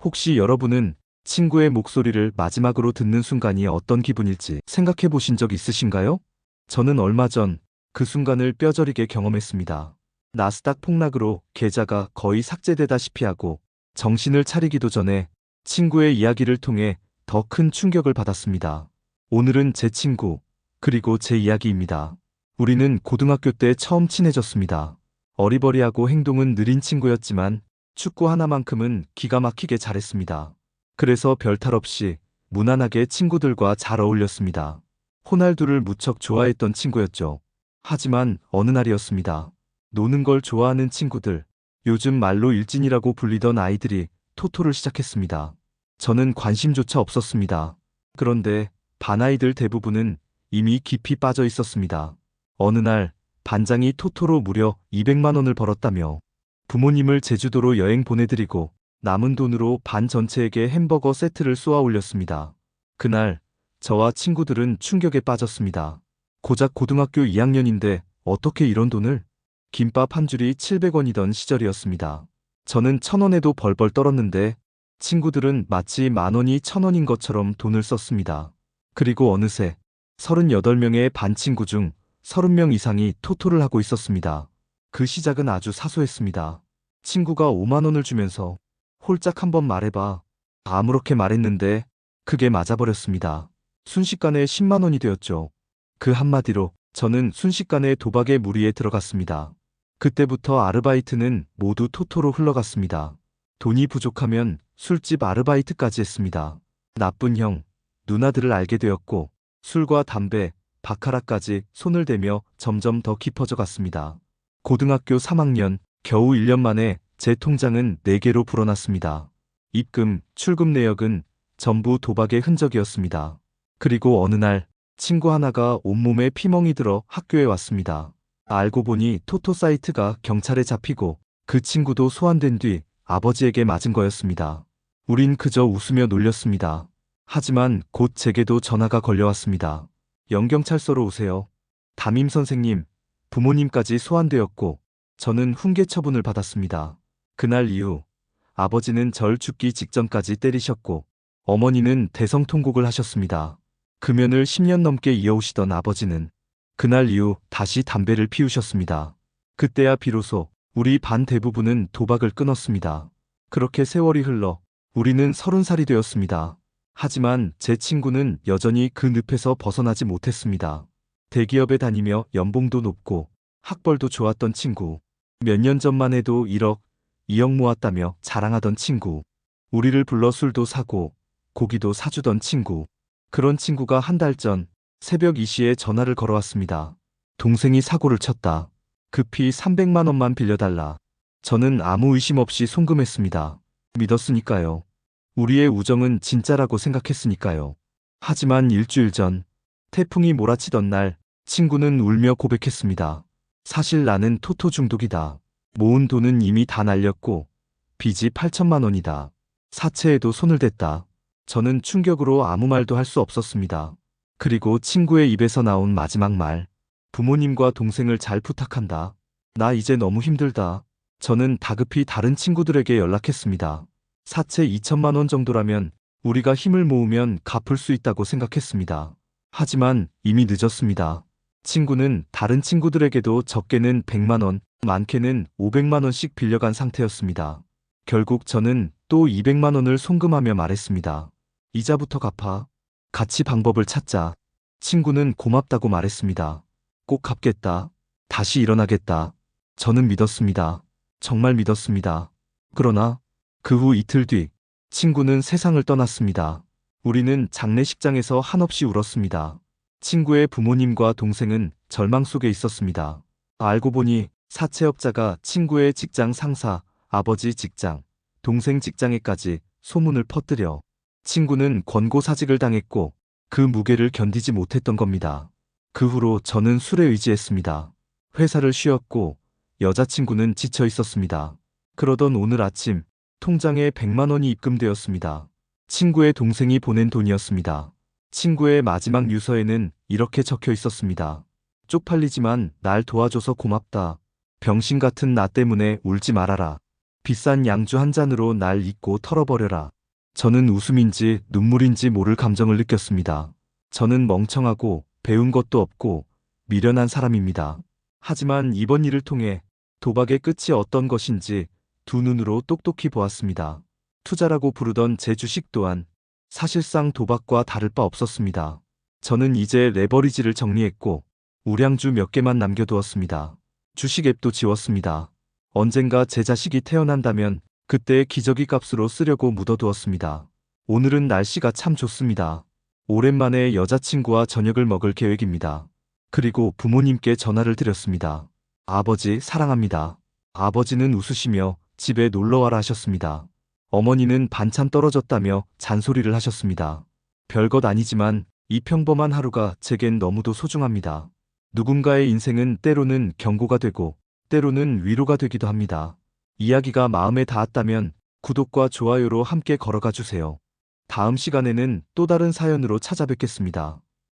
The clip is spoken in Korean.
혹시 여러분은 친구의 목소리를 마지막으로 듣는 순간이 어떤 기분일지 생각해 보신 적 있으신가요? 저는 얼마 전 그 순간을 뼈저리게 경험했습니다. 나스닥 폭락으로 계좌가 거의 삭제되다시피 하고 정신을 차리기도 전에 친구의 이야기를 통해 더 큰 충격을 받았습니다. 오늘은 제 친구, 그리고 제 이야기입니다. 우리는 고등학교 때 처음 친해졌습니다. 어리버리하고 행동은 느린 친구였지만 축구 하나만큼은 기가 막히게 잘했습니다. 그래서 별탈 없이 무난하게 친구들과 잘 어울렸습니다. 호날두를 무척 좋아했던 친구였죠. 하지만 어느 날이었습니다. 노는 걸 좋아하는 친구들, 요즘 말로 일진이라고 불리던 아이들이 토토를 시작했습니다. 저는 관심조차 없었습니다. 그런데 반 아이들 대부분은 이미 깊이 빠져 있었습니다. 어느 날 반장이 토토로 무려 200만 원을 벌었다며 부모님을 제주도로 여행 보내드리고 남은 돈으로 반 전체에게 햄버거 세트를 쏘아 올렸습니다. 그날 저와 친구들은 충격에 빠졌습니다. 고작 고등학교 2학년인데 어떻게 이런 돈을? 김밥 한 줄이 700원이던 시절이었습니다. 저는 1,000원에도 벌벌 떨었는데 친구들은 마치 10,000원이 1,000원인 것처럼 돈을 썼습니다. 그리고 어느새 38명의 반 친구 중 30명 이상이 토토를 하고 있었습니다. 그 시작은 아주 사소했습니다. 친구가 5만 원을 주면서 홀짝 한번 말해봐. 아무렇게 말했는데 그게 맞아버렸습니다. 순식간에 10만 원이 되었죠. 그 한마디로 저는 순식간에 도박의 무리에 들어갔습니다. 그때부터 아르바이트는 모두 토토로 흘러갔습니다. 돈이 부족하면 술집 아르바이트까지 했습니다. 나쁜 형, 누나들을 알게 되었고 술과 담배, 바카라까지 손을 대며 점점 더 깊어져 갔습니다. 고등학교 3학년, 겨우 1년 만에 제 통장은 4개로 불어났습니다. 입금, 출금 내역은 전부 도박의 흔적이었습니다. 그리고 어느 날 친구 하나가 온몸에 피멍이 들어 학교에 왔습니다. 알고 보니 토토 사이트가 경찰에 잡히고 그 친구도 소환된 뒤 아버지에게 맞은 거였습니다. 우린 그저 웃으며 놀렸습니다. 하지만 곧 제게도 전화가 걸려왔습니다. 영경찰서로 오세요. 담임 선생님, 부모님까지 소환되었고 저는 훈계 처분을 받았습니다. 그날 이후 아버지는 절 죽기 직전까지 때리셨고 어머니는 대성통곡을 하셨습니다. 금연을 10년 넘게 이어오시던 아버지는 그날 이후 다시 담배를 피우셨습니다. 그때야 비로소 우리 반 대부분은 도박을 끊었습니다. 그렇게 세월이 흘러 우리는 30살이 되었습니다. 하지만 제 친구는 여전히 그 늪에서 벗어나지 못했습니다. 대기업에 다니며 연봉도 높고 학벌도 좋았던 친구. 몇 년 전만 해도 1억, 2억 모았다며 자랑하던 친구. 우리를 불러 술도 사고 고기도 사주던 친구. 그런 친구가 한 달 전 새벽 2시에 전화를 걸어왔습니다. 동생이 사고를 쳤다. 급히 300만 원만 빌려달라. 저는 아무 의심 없이 송금했습니다. 믿었으니까요. 우리의 우정은 진짜라고 생각했으니까요. 하지만 일주일 전 태풍이 몰아치던 날 친구는 울며 고백했습니다. 사실 나는 토토 중독이다. 모은 돈은 이미 다 날렸고 빚이 8천만 원이다. 사채에도 손을 댔다. 저는 충격으로 아무 말도 할 수 없었습니다. 그리고 친구의 입에서 나온 마지막 말. 부모님과 동생을 잘 부탁한다. 나 이제 너무 힘들다. 저는 다급히 다른 친구들에게 연락했습니다. 사채 2천만 원 정도라면 우리가 힘을 모으면 갚을 수 있다고 생각했습니다. 하지만 이미 늦었습니다. 친구는 다른 친구들에게도 적게는 100만 원, 많게는 500만 원씩 빌려간 상태였습니다. 결국 저는 또 200만 원을 송금하며 말했습니다. 이자부터 갚아. 같이 방법을 찾자. 친구는 고맙다고 말했습니다. 꼭 갚겠다. 다시 일어나겠다. 저는 믿었습니다. 정말 믿었습니다. 그러나 그 후 이틀 뒤 친구는 세상을 떠났습니다. 우리는 장례식장에서 한없이 울었습니다. 친구의 부모님과 동생은 절망 속에 있었습니다. 알고 보니 사채업자가 친구의 직장 상사, 아버지 직장, 동생 직장에까지 소문을 퍼뜨려 친구는 권고사직을 당했고 그 무게를 견디지 못했던 겁니다. 그 후로 저는 술에 의지했습니다. 회사를 쉬었고 여자친구는 지쳐 있었습니다. 그러던 오늘 아침 통장에 100만 원이 입금되었습니다. 친구의 동생이 보낸 돈이었습니다. 친구의 마지막 유서에는 이렇게 적혀 있었습니다. 쪽팔리지만 날 도와줘서 고맙다. 병신 같은 나 때문에 울지 말아라. 비싼 양주 한 잔으로 날 잊고 털어버려라. 저는 웃음인지 눈물인지 모를 감정을 느꼈습니다. 저는 멍청하고 배운 것도 없고 미련한 사람입니다. 하지만 이번 일을 통해 도박의 끝이 어떤 것인지 두 눈으로 똑똑히 보았습니다. 투자라고 부르던 제 주식 또한 사실상 도박과 다를 바 없었습니다. 저는 이제 레버리지를 정리했고 우량주 몇 개만 남겨두었습니다. 주식 앱도 지웠습니다. 언젠가 제 자식이 태어난다면 그때의 기저귀 값으로 쓰려고 묻어두었습니다. 오늘은 날씨가 참 좋습니다. 오랜만에 여자친구와 저녁을 먹을 계획입니다. 그리고 부모님께 전화를 드렸습니다. 아버지 사랑합니다. 아버지는 웃으시며 집에 놀러와라 하셨습니다. 어머니는 반찬 떨어졌다며 잔소리를 하셨습니다. 별것 아니지만 이 평범한 하루가 제겐 너무도 소중합니다. 누군가의 인생은 때로는 경고가 되고 때로는 위로가 되기도 합니다. 이야기가 마음에 닿았다면 구독과 좋아요로 함께 걸어가 주세요. 다음 시간에는 또 다른 사연으로 찾아뵙겠습니다.